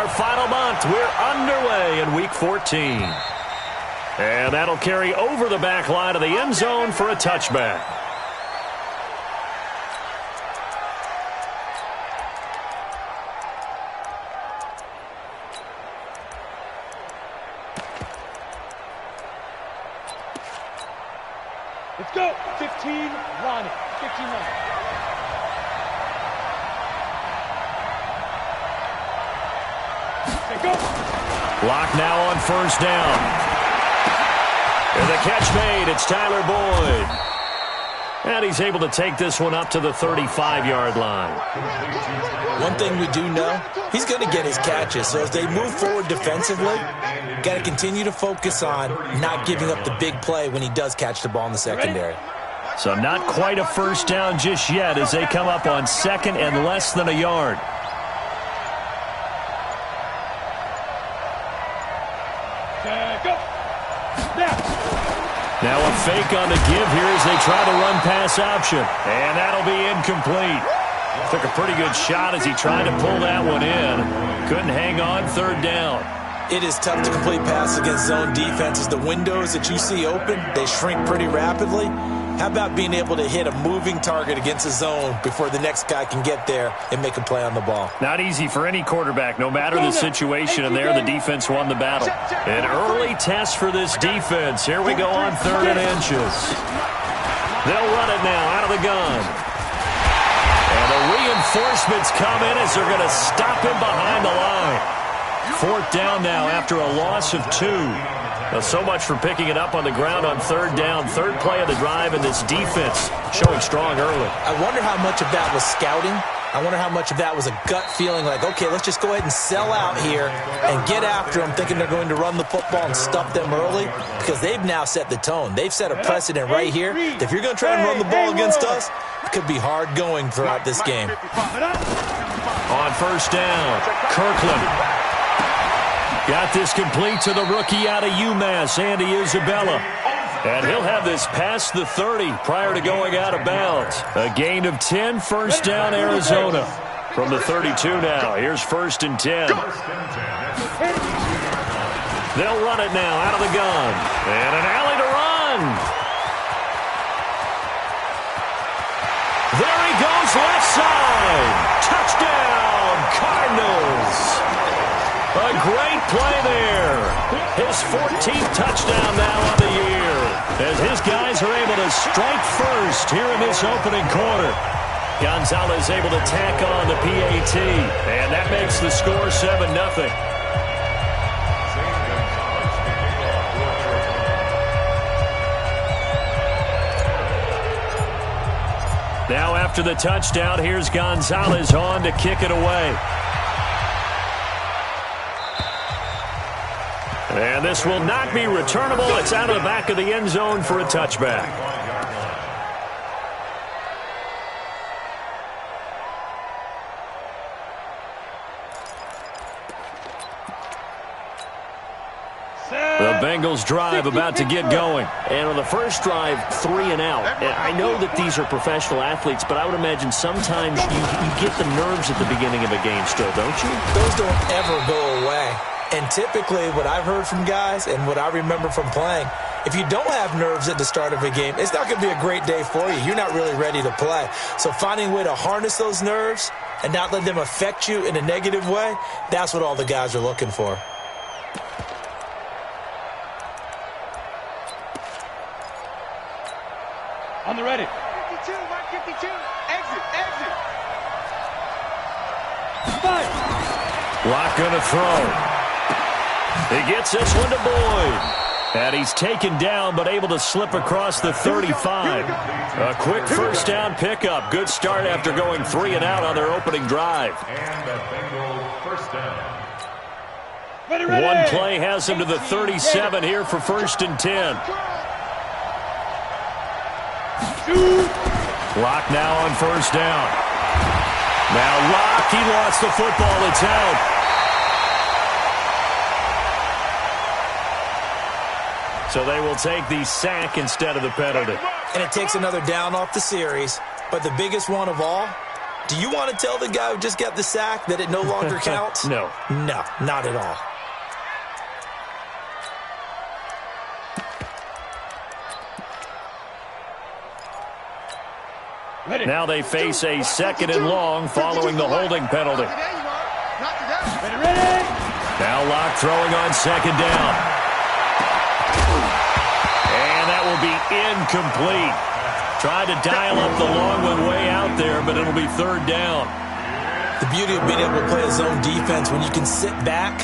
final month. We're underway in Week 14. And that'll carry over the back line of the end zone for a touchback. Let's go. 15, line it. 15, line it. Go. Block now on first down. And the catch made. It's Tyler Boyd. And he's able to take this one up to the 35-yard line. One thing we do know, he's going to get his catches. So as they move forward defensively, got to continue to focus on not giving up the big play when he does catch the ball in the secondary. So not quite a first down just yet as they come up on second and less than a yard. Now a fake on the give here as they try the run-pass option. And that'll be incomplete. Took a pretty good shot as he tried to pull that one in. Couldn't hang on third down. It is tough to complete passes against zone defenses. The windows that you see open, they shrink pretty rapidly. How about being able to hit a moving target against a zone before the next guy can get there and make a play on the ball? Not easy for any quarterback, no matter the situation, and there the defense won the battle. An early test for this defense. Here we go on 3rd and inches. They'll run it now out of the gun. And the reinforcements come in as they're going to stop him behind the line. 4th down now after a loss of 2. Well, so much for picking it up on the ground on 3rd down. 3rd play of the drive, and this defense showing strong early. I wonder how much of that was scouting. I wonder how much of that was a gut feeling like, okay, let's just go ahead and sell out here and get after them, thinking they're going to run the football and stuff them early, because they've now set the tone. They've set a precedent right here. If you're going to try and run the ball against us, it could be hard going throughout this game. On 1st down, Kirkland. Got this complete to the rookie out of UMass, Andy Isabella. And he'll have this past the 30 prior to going out of bounds. A gain of 10, 1st down Arizona. From the 32 now, here's 1st and 10. They'll run it now out of the gun. And an alley to run. There he goes, left side. Touchdown, Cardinals. A great play there. His 14th touchdown now on the year. As his guys are able to strike first here in this opening quarter. Gonzalez able to tack on the PAT. And that makes the score 7-0. Now after the touchdown, here's Gonzalez on to kick it away. And this will not be returnable. It's out of the back of the end zone for a touchback. The Bengals drive about to get going. And on the first drive, 3 and out. And I know that these are professional athletes, but I would imagine sometimes you get the nerves at the beginning of a game still, don't you? Those don't ever go away. And typically what I've heard from guys and what I remember from playing, if you don't have nerves at the start of a game, it's not going to be a great day for you. You're not really ready to play. So finding a way to harness those nerves and not let them affect you in a negative way, that's what all the guys are looking for. On the ready. 52, 152. Exit, exit. 5. Block going to throw. He gets this one to Boyd. And he's taken down but able to slip across the 35. A quick first down pickup. Good start after going 3 and out on their opening drive. And the Bengals first down. One play has him to the 37 here for 1st and 10. Lock now on 1st down. Now Lock, he lost the football. It's out. So they will take the sack instead of the penalty. And it takes another down off the series. But the biggest one of all, Do you want to tell the guy who just got the sack that it no longer counts? No. No, not at all. Ready. Now they face a 2nd and long following the holding penalty. Ready. Now Locke throwing on 2nd down. And that will be incomplete. Tried to dial up the long one way out there, but it'll be 3rd down. The beauty of being able to play a zone defense when you can sit back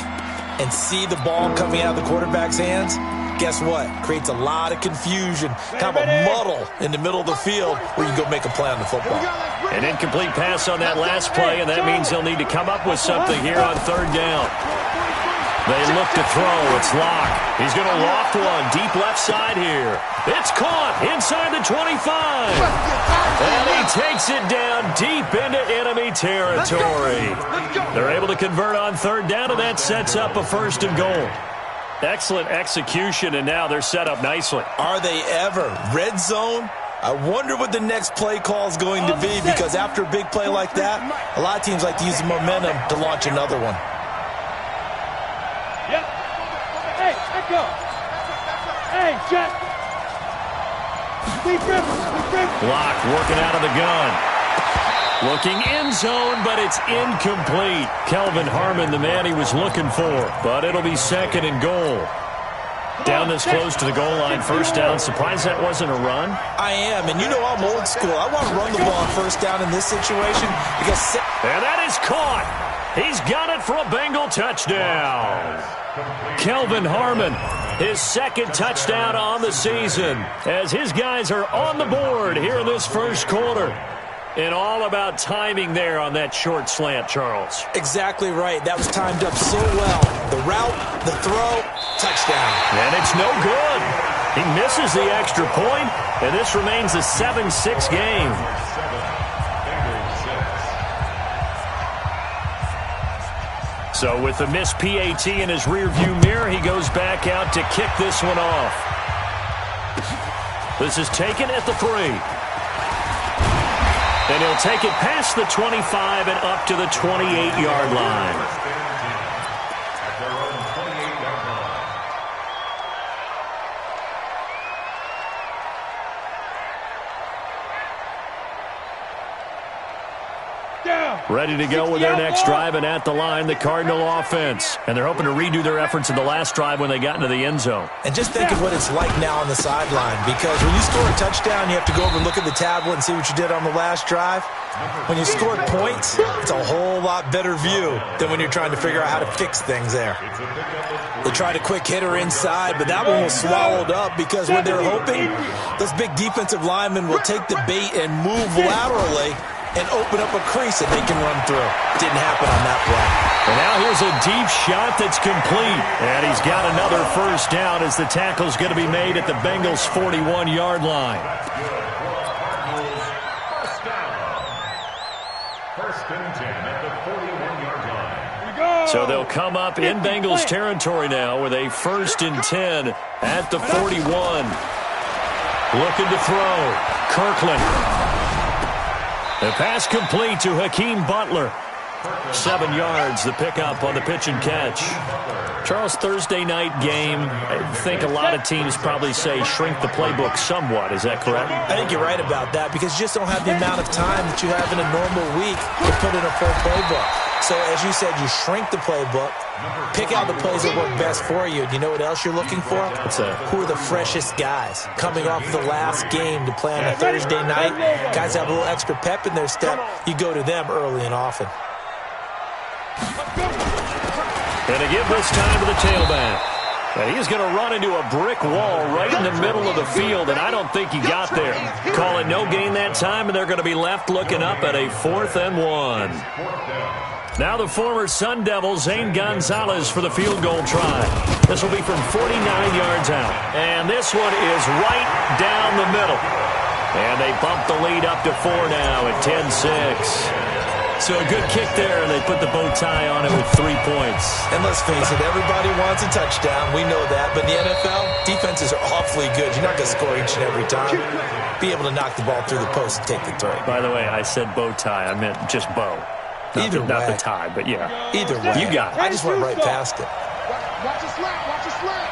and see the ball coming out of the quarterback's hands, guess what? Creates a lot of confusion, kind of a muddle in the middle of the field where you go make a play on the football. An incomplete pass on that last play, and that means they'll need to come up with something here on 3rd down. They look to throw. It's Locke. He's going to loft one deep left side here. It's caught inside the 25. And he takes it down deep into enemy territory. They're able to convert on 3rd down, and that sets up a 1st and goal. Excellent execution, and now they're set up nicely. Are they ever? Red zone? I wonder what the next play call is going to be, because after a big play like that, a lot of teams like to use the momentum to launch another one. Yep. Hey, let go. Hey, Jet. Locke working out of the gun. Looking end zone, but it's incomplete. Kelvin Harmon, the man he was looking for, but it'll be 2nd and goal. Down this close to the goal line, 1st down. Surprised that wasn't a run? I am, and you know I'm old school. I want to run the ball on 1st down in this situation because... And that is caught. He's got it for a Bengal touchdown. Kelvin Harmon, his 2nd touchdown on the season, as his guys are on the board here in this 1st quarter. And all about timing there on that short slant, Charles. Exactly right. That was timed up so well. The route, the throw, touchdown. And it's no good. He misses the extra point, and this remains a 7-6 game. So with the missed PAT in his rearview mirror, he goes back out to kick this one off. This is taken at the 3. And he'll take it past the 25 and up to the 28-yard line. Ready to go with their next drive, and at the line, the Cardinal offense. And they're hoping to redo their efforts in the last drive when they got into the end zone. And just think of what it's like now on the sideline, because when you score a touchdown, you have to go over and look at the tablet and see what you did on the last drive. When you scored points, it's a whole lot better view than when you're trying to figure out how to fix things there. They tried a quick hitter inside, but that one was swallowed up because when they're hoping, those big defensive linemen will take the bait and move laterally and open up a crease that they can run through. Didn't happen on that play. And now here's a deep shot that's complete. And he's got another 1st down as the tackle's going to be made at the Bengals' 41-yard line. First and 10 at the 41-yard line. So they'll come up in Bengals territory now with a 1st and 10 at the 41. Looking to throw. Kirkland. The pass complete to Hakeem Butler. 7 yards, the pickup on the pitch and catch. Charles, Thursday night game, I think a lot of teams probably say shrink the playbook somewhat. Is that correct? I think you're right about that, because you just don't have the amount of time that you have in a normal week to put in a full playbook. So, as you said, you shrink the playbook, pick out the plays that work best for you. Do you know what else you're looking for? What's that? Who are the freshest guys coming off the last game to play on a Thursday night? Guys have a little extra pep in their step. You go to them early and often. And to give this time to the tailback. And he's going to run into a brick wall right in the middle of the field, and I don't think he got there. Call it no gain that time, and they're going to be left looking up at a 4th and 1. Now the former Sun Devil, Zane Gonzalez, for the field goal try. This will be from 49 yards out. And this one is right down the middle. And they bump the lead up to 4 now at 10-6. So a good kick there, and they put the bow tie on it with 3 points. And let's face it, everybody wants a touchdown. We know that. But in the NFL, defenses are awfully good. You're not going to score each and every time. Be able to knock the ball through the post and take the throw. By the way, I said bow tie. I meant just bow. Not the tie, but yeah. Either way. You got it. I just went right past it. Watch it slap. Watch it slap.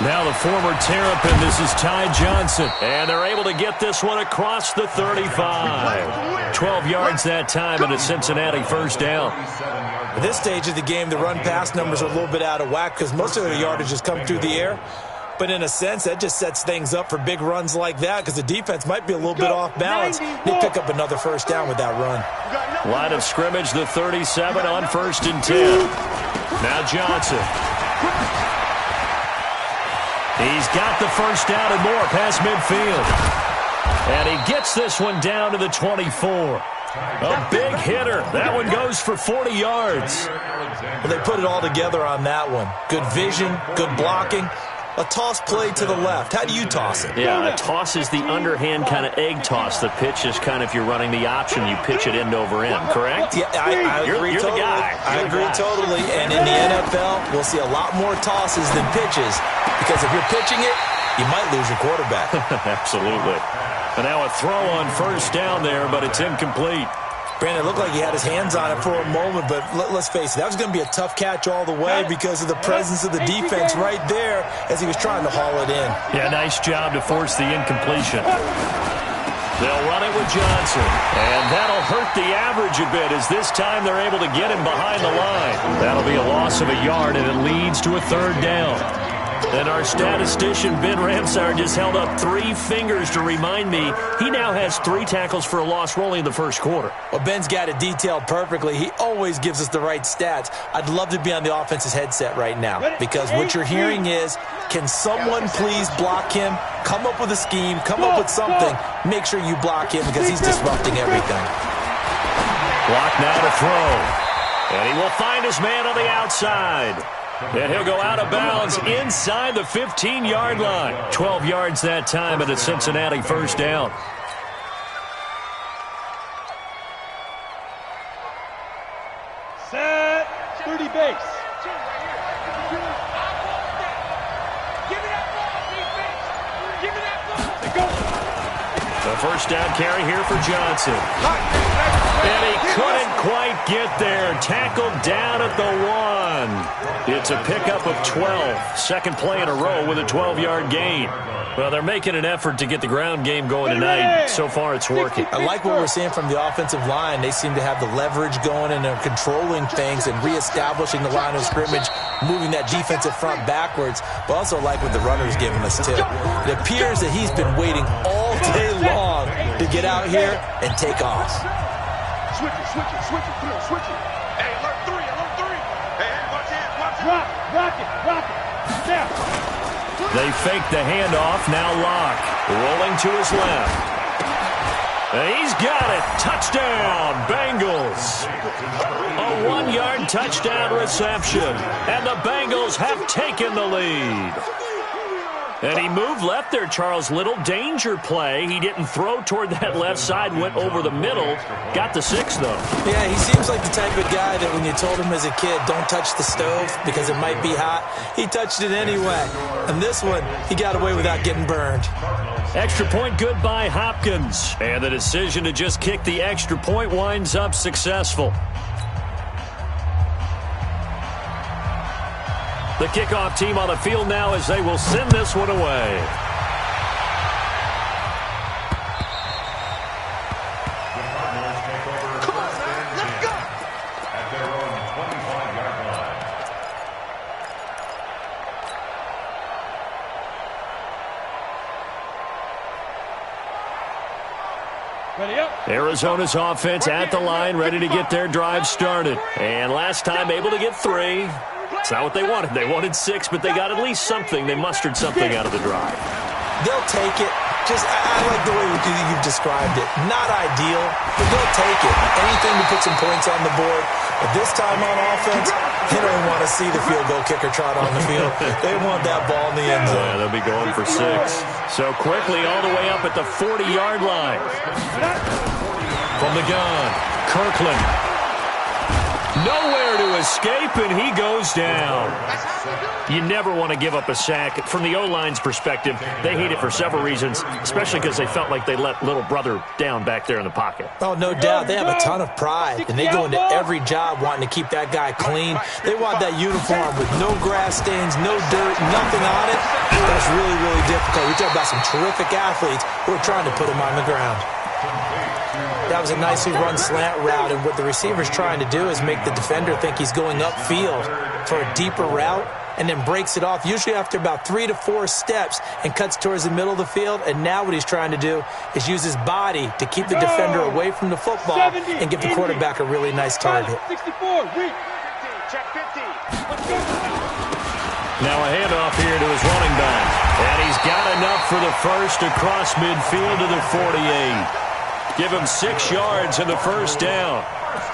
Now the former Terrapin, this is Ty Johnson. And they're able to get this one across the 35. 12 yards that time and a Cincinnati first down. At this stage of the game, the run-pass numbers are a little bit out of whack because most of the yardage has come through the air. But in a sense, that just sets things up for big runs like that because the defense might be a little bit off balance. They pick up another first down with that run. Line of scrimmage, the 37 on 1st and 10. Now Johnson. He's got the first down and more past midfield. And he gets this one down to the 24. A big hitter. That one goes for 40 yards. Well, they put it all together on that one. Good vision, good blocking. A toss play to the left. How do you toss it? Yeah, a toss is the underhand kind of egg toss. The pitch is kind of, if you're running the option, you pitch it end over end, correct? Yeah, I agree you're totally. The guy. I agree totally. And in the NFL, we'll see a lot more tosses than pitches because if you're pitching it, you might lose your quarterback. Absolutely. And now a throw on first down there, but it's incomplete. Brandon, it looked like he had his hands on it for a moment, but let's face it, that was going to be a tough catch all the way because of the presence of the defense right there as he was trying to haul it in. Yeah, nice job to force the incompletion. They'll run it with Johnson, and that'll hurt the average a bit as this time they're able to get him behind the line. That'll be a loss of a yard, and it leads to a third down. And our statistician, Ben Ramsar, just held up 3 fingers to remind me he now has 3 tackles for a loss only in the first quarter. Well, Ben's got it detailed perfectly. He always gives us the right stats. I'd love to be on the offense's headset right now because what you're hearing is, can someone please block him? Come up with a scheme. Come up with something. Make sure you block him because he's disrupting everything. Block now to throw. And he will find his man on the outside. And he'll go out of bounds inside the 15-yard line. 12 yards that time and a Cincinnati first down. Set. 30 base. Give me that ball, defense. Give me that ball. Go. The first down carry here for Johnson. And he couldn't quite get there. Tackled down at the 1. It's a pickup of 12. Second play in a row with a 12-yard gain. Well, they're making an effort to get the ground game going tonight. So far, it's working. I like what we're seeing from the offensive line. They seem to have the leverage going, and they're controlling things and reestablishing the line of scrimmage, moving that defensive front backwards, but also like what the runner's giving us, too. It appears that he's been waiting all day long to get out here and take off. Switch it. Come on, switch it. Hey, alert 3. Hey, watch it. Rock it. Now. They fake the handoff. Now Locke rolling to his left. And he's got it. Touchdown, Bengals. A 1-yard touchdown reception. And the Bengals have taken the lead. And he moved left there, Charles. Little danger play. He didn't throw toward that left side, went over the middle. Got the 6, though. Yeah, he seems like the type of guy that when you told him as a kid, don't touch the stove because it might be hot, he touched it anyway. And this one, he got away without getting burned. Extra point good by Hopkins. And the decision to just kick the extra point winds up successful. The kickoff team on the field now as they will send this one away. Come on, man. Let's go. At their own 25-yard line. Ready up. Arizona's offense at the line, ready to get their drive started. And last time able to get 3. It's not what they wanted. They wanted 6, but they got at least something. They mustered something out of the drive. They'll take it. I like the way you've described it. Not ideal, but they'll take it. Anything to put some points on the board. But this time on offense, they don't want to see the field goal kicker trot on the field. They want that ball in the end zone. Yeah, they'll be going for 6. So quickly all the way up at the 40-yard line. From the gun, Kirkland. Nowhere to escape, and he goes down. You never want to give up a sack. From the O-line's perspective, they hate it for several reasons, especially because they felt like they let little brother down back there in the pocket. Oh, no doubt. They have a ton of pride, and they go into every job wanting to keep that guy clean. They want that uniform with no grass stains, no dirt, nothing on it. That's really, really difficult. We're talking about some terrific athletes who are trying to put him on the ground. That was a nicely run slant route, and what the receiver's trying to do is make the defender think he's going upfield for a deeper route, and then breaks it off, usually after about 3 to 4 steps, and cuts towards the middle of the field. And now what he's trying to do is use his body to keep the defender away from the football and give the quarterback a really nice target. 64, read. Check 50. Now a handoff here to his running back. And he's got enough for the first across midfield to the 48. Give him 6 yards in the first down.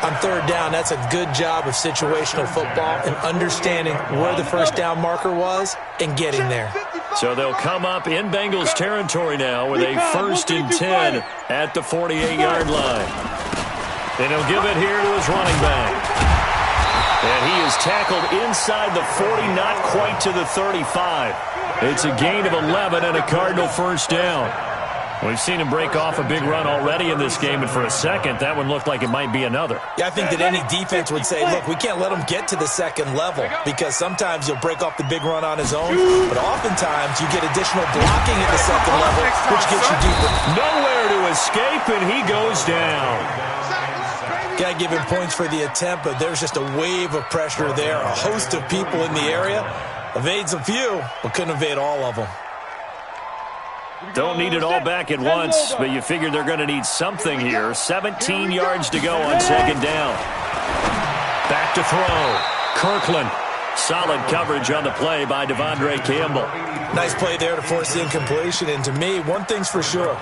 On third down, that's a good job of situational football and understanding where the first down marker was and getting there. So they'll come up in Bengals territory now with a 1st and 10 at the 48-yard line. And he'll give it here to his running back. And he is tackled inside the 40, not quite to the 35. It's a gain of 11 and a Cardinal first down. We've seen him break off a big run already in this game, and for a second, that one looked like it might be another. Yeah, I think that any defense would say, look, we can't let him get to the second level, because sometimes he'll break off the big run on his own, but oftentimes you get additional blocking at the second level, which gets you deeper. Nowhere to escape, and he goes down. Got to give him points for the attempt, but there's just a wave of pressure there. A host of people in the area. Evades a few, but couldn't evade all of them. Don't need it all back at once, but you figure they're going to need something here. 17 yards to go on second down. Back to throw. Kirkland. Solid coverage on the play by Devondre Campbell. Nice play there to force the incompletion. And to me, one thing's for sure.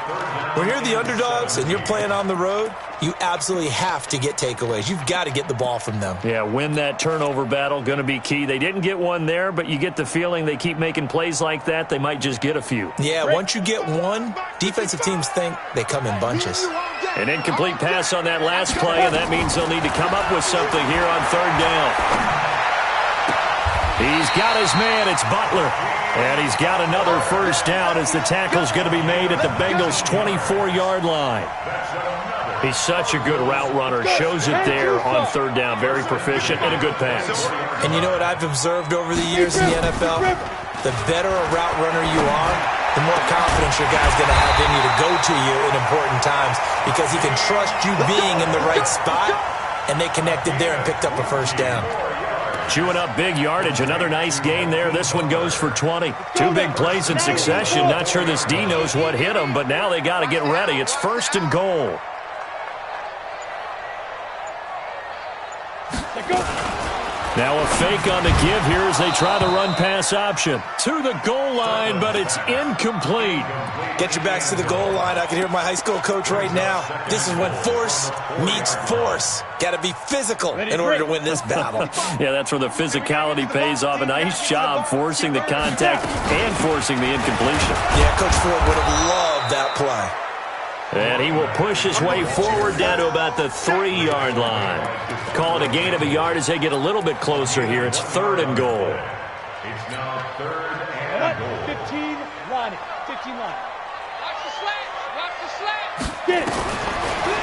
When you're the underdogs and you're playing on the road, you absolutely have to get takeaways. You've got to get the ball from them. Yeah, win that turnover battle, going to be key. They didn't get one there, but you get the feeling they keep making plays like that, they might just get a few. Yeah, once you get one, defensive teams think they come in bunches. An incomplete pass on that last play, and that means they'll need to come up with something here on third down. He's got his man. It's Butler. And he's got another first down as the tackle's going to be made at the Bengals' 24-yard line. He's such a good route runner. Shows it there on third down. Very proficient and a good pass. And you know what I've observed over the years in the NFL? The better a route runner you are, the more confidence your guy's going to have in you to go to you in important times, because he can trust you being in the right spot, and they connected there and picked up a first down. Chewing up big yardage. Another nice gain there. This one goes for 20. 2 big plays in succession. Not sure this D knows what hit him, but now they got to get ready. It's 1st and goal. Now a fake on the give here as they try the run-pass option. To the goal line, but it's incomplete. Get your backs to the goal line. I can hear my high school coach right now. This is when force meets force. Got to be physical in order to win this battle. Yeah, that's where the physicality pays off. A nice job forcing the contact and forcing the incompletion. Yeah, Coach Ford would have loved that play. And he will push his way forward down to about the 3-yard line. Call it a gain of a yard as they get a little bit closer here. It's 3rd and goal. It's now 3rd and goal. 15 line. 15 line. Watch the slant. Watch the slant. Get it.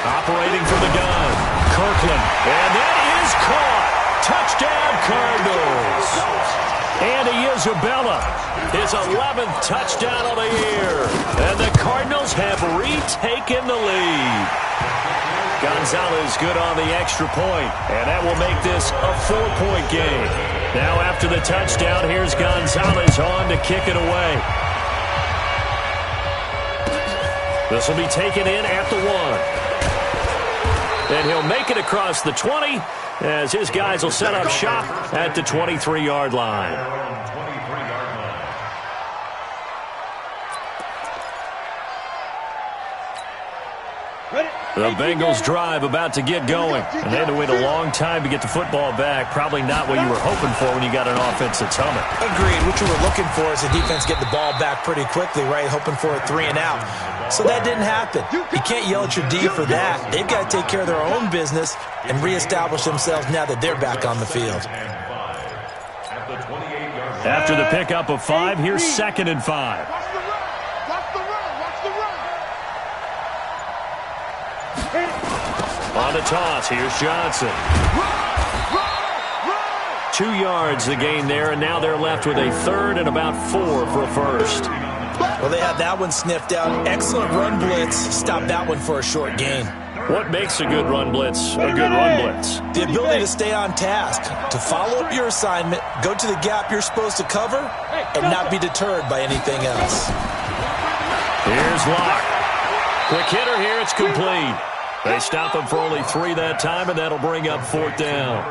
Operating from the gun. Kirkland. And that is caught. Touchdown, Cardinals. Andy Isabella, his 11th touchdown of the year. And the Cardinals have retaken the lead. Gonzalez good on the extra point, and that will make this a 4-point game. Now after the touchdown, here's Gonzalez on to kick it away. This will be taken in at the 1. And he'll make it across the 20 as his guys will set up shop at the 23-yard line. Ready. The Bengals drive about to get going. And they had to wait a long time to get the football back. Probably not what you were hoping for when you got an offense that's humming. Agreed. What you were looking for is the defense get the ball back pretty quickly, right? Hoping for a 3-and-out. So that didn't happen. You can't yell at your D for that. They've got to take care of their own business and reestablish themselves now that they're back on the field. After the pickup of 5, here's 2nd and 5. Watch the run. Watch the run. Watch the run. On the toss, here's Johnson. 2 yards the gain there, and now they're left with a 3rd and about 4 for a first. Well, they had that one sniffed out. Excellent run blitz. Stop that one for a short gain. What makes a good run blitz a good run blitz? The ability to stay on task, to follow up your assignment, go to the gap you're supposed to cover, and not be deterred by anything else. Here's Locke. Quick hitter here, it's complete. They stop him for only 3 that time, and that'll bring up 4th down.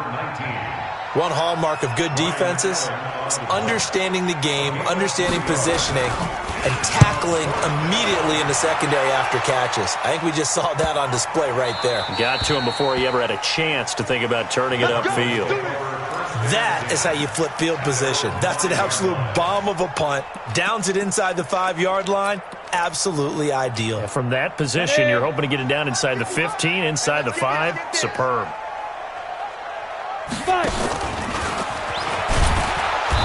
One hallmark of good defenses is understanding the game, understanding positioning, and tackling immediately in the secondary after catches. I think we just saw that on display right there. Got to him before he ever had a chance to think about turning it upfield. That is how you flip field position. That's an absolute bomb of a punt. Downs it inside the 5-yard line. Absolutely ideal. From that position, you're hoping to get it down inside the 15, inside the 5. Superb.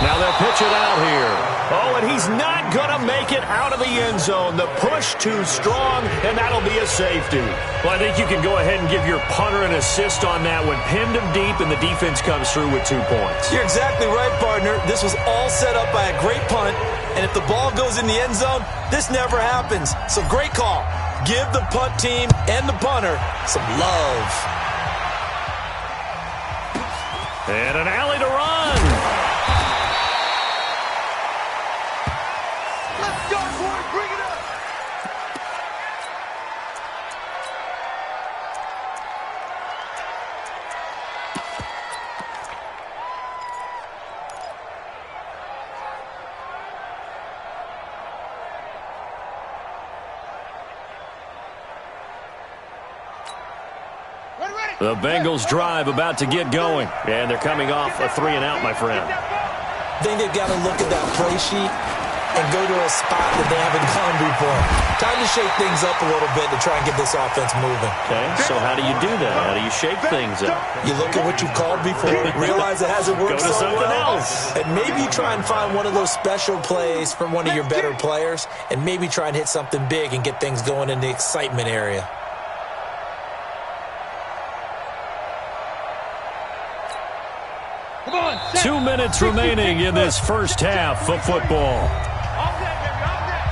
Now they'll pitch it out here. Oh, and he's not going to make it out of the end zone. The push too strong, and that'll be a safety. Well, I think you can go ahead and give your punter an assist on that one. Pinned him deep, and the defense comes through with 2 points. You're exactly right, partner. This was all set up by a great punt, and if the ball goes in the end zone, this never happens. So great call. Give the punt team and the punter some love. And an alley to run. Let's go, boys. Bring it up. The Bengals drive about to get going. And they're coming off a 3-and-out, my friend. I think they've got to look at that play sheet and go to a spot that they haven't gone before. Time to shake things up a little bit to try and get this offense moving. Okay, so how do you do that? How do you shake things up? You look at what you called before, realize it hasn't worked Go to so something well, else. and maybe you try and find one of those special plays from one of your better players, and maybe try and hit something big and get things going in the excitement area. Come on. 2 minutes remaining in this first half of football. All day, baby. All day.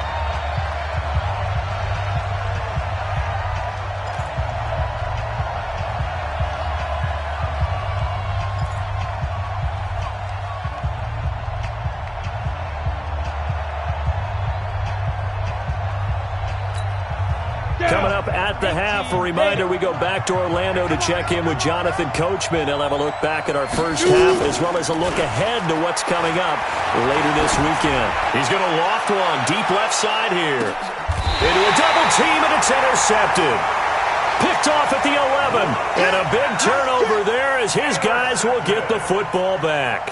Coming up at the half, a reminder, we go back to Orlando to check in with Jonathan Coachman. He'll have a look back at our first half as well as a look ahead to what's coming up later this weekend. He's going to loft one deep left side here. Into a double team, and it's intercepted. Picked off at the 11. And a big turnover there as his guys will get the football back.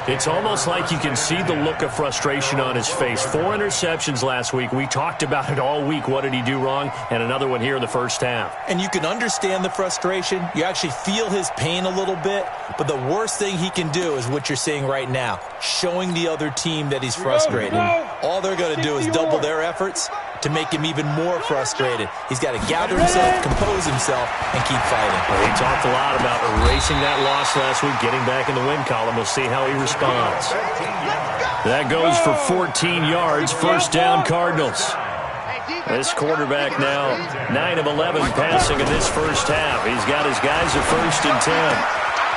It's almost like you can see the look of frustration on his face. 4 interceptions last week. We talked about it all week. What did he do wrong? And another one here in the first half. And you can understand the frustration. You actually feel his pain a little bit. But the worst thing he can do is what you're seeing right now, showing the other team that he's frustrated. All they're going to do is double their efforts to make him even more frustrated. He's got to gather himself, compose himself, and keep fighting. He talked a lot about erasing that loss last week, getting back in the win column. We'll see how he responds. That goes for 14 yards. First down, Cardinals. This quarterback now 9 of 11 passing in this first half. He's got his guys at 1st and 10.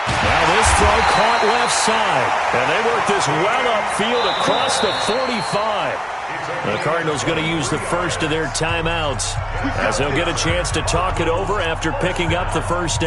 Now this throw caught left side. And they work this well upfield across the 45. The Cardinals going to use the first of their timeouts as they'll get a chance to talk it over after picking up the first down.